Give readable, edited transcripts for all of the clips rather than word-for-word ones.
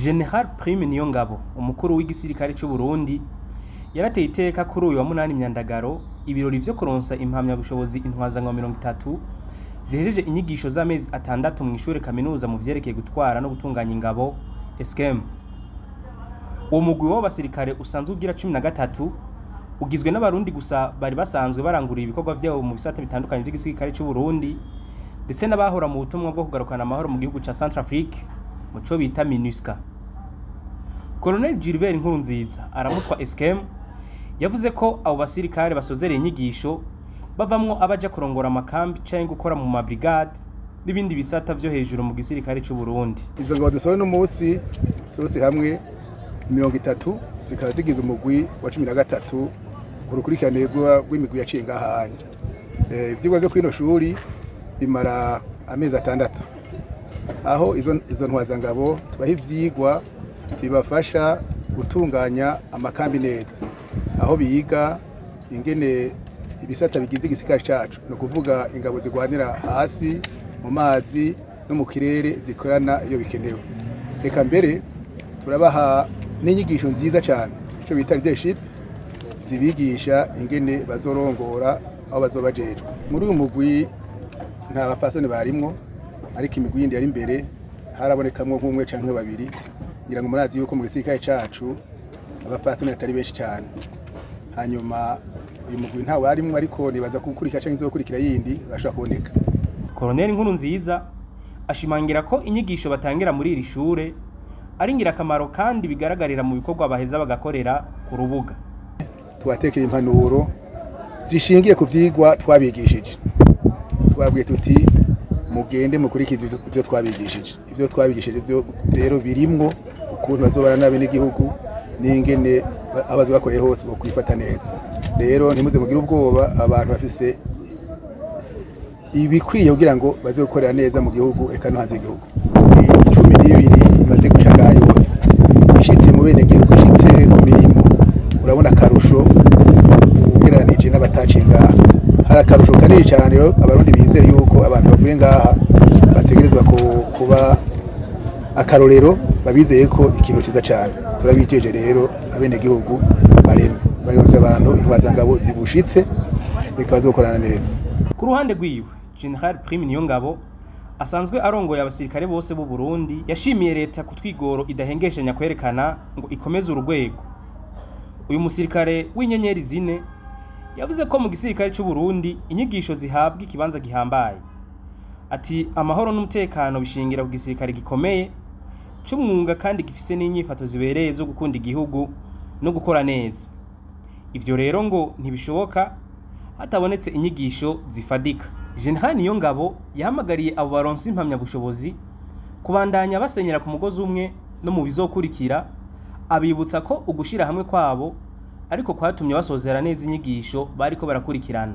General Prime Niyongabo umukuru w'igisirikare cy'u Burundi yarateye iteka kuri uyu wa 8 Myandagaro ibirori vyo kuronsa impamya bushobozi intwazanwa 30 zihejeje inyigisho z'amezi atandatu mu ishure kaminuza mu vyerekeye gutwara no gutunganya ingabo SKM. Uwo mugwi w'abasirikare usanzwe ugira 13 ugizwe n'abarundi gusa bari basanzwe barangurira ibikorwa vyabo mu bisata bitandukanye by'igisirikare cy'u Burundi ndetse n'abahora mu butumwa bwo kugarukana amahoro mu gihugu ca Centrafrique muco bita MINUSCA. Colonel Gilbert Nkurunziza aramutswa SKM yavuze ko abo basirikare basozereye inyigisho bavamwo abaja kurongora amakambi canke gukora mu mabrigade n'ibindi bisata vyo hejuru mu gisirikare cy'u Burundi. Izo ngabo dusohoye no munsi zose hamwe 30 zikaba zigize umugwi wa 13 urukurikirane rw'imigwi yaciye ngahanye. Ivyigwa vyo kwino shuri bimara amezi atandatu. Aho izo ntwazangabo tubaha ivyigwa bibafasha gutunganya amakambi neza. Aho biga ingene ibisata bigize igisirikare cacu no kuvuga ingabo zigwanira hasi mu mazi no mu kirere zikorana iyo bikenewe. Reka mbere turabaha n'inyigisho nziza cyane cyo bita leadership zibigisha ingene bazorongora aho bazobajejwe. Muri uyu mugwi nta bafasoni barimwo ariko imigwi yindi yari imbere harabonekamwo nk'umwe canke babiri ngira ngo murazi yuko mu gisirikare cacu abafasoni atari benshi cyane. Hanyuma uyu mugwi nta warimwe ariko nibaza gukurikira canke izokurikira yindi bashaka kuboneka. Colonel Nkurunziza ashimangira ko inyigisho batangira muri iri shure ari ngirakamaro kandi bigaragarira mu bikorwa baheza bagakorera ku rubuga. Twatekera impanuro zishingiye ku vyigwa twabigishije. Twabwiye tuti mugende mukurikiza ivyo twabigishije. Ivyo twabigishije byo rero birimwo ukuntu bazobana nabe n'igihugu n'ingene abazi bakoreye hose bo kwifata neza. Rero ntimuze mugira ubwoba abantu bafise ibikwiye kugira ngo baze gukorera neza mu gihugu eka no hanze y'igihugu. 12 imaze gushaka yose ishitse mu bene gihugu ishitse ku mirimo urabona karusho ugereranije n'abataciye ngaha. Hari akarusho kanini cyane rero abarundi bizeye yuko abantu bavuye ngaha bategerezwa kuba akarorero babizeye ko ikintu kiza cyane. Turabijeje rero abene gihugu bareme bari bose abantu intwazangabo zibushitse bikaza gukorana neza. Ku ruhande rwiwe General Prime Niyongabo asanzwe arongoye abasirikare bose b'u Burundi yashimiye leta kutwigoro idahengeshanya kwerekana ngo ikomeze urugwego. Uyu musirikare w'inyenyeri zine yavuze ko mu gisirikare cy'u Burundi inyigisho zihabwa ikibanza gihambaye. Ati amahoro n'umutekano bishingira ku gisirikare gikomeye cy'umwuga kandi gifise n'inyifato zibereye zo gukunda igihugu no gukora neza. Ivyo rero ngo ntibishoboka hatabonetse inyigisho zifadika. General Niyongabo yahamagariye abo baronse impamya bushobozi kubandanya basenyera ku mugozi umwe no mu bizokurikira, abibutsa ko ugushira hamwe kwabo ariko kwatumye basozera neza inyigisho bariko barakurikirana.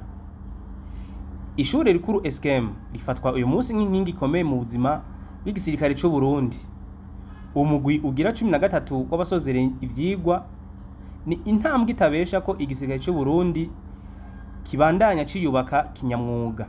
Ishure rikuru SKM rifatwa uyu munsi nk'inkingi ikomeye mu buzima bw'igisirikare cy'u Burundi. Uwo mugwi ugira 13 w'abasozereye ivyigwa ni intambwe itabesha ko igisirikare cy'u Burundi kibandanya ciyubaka kinyamwuga.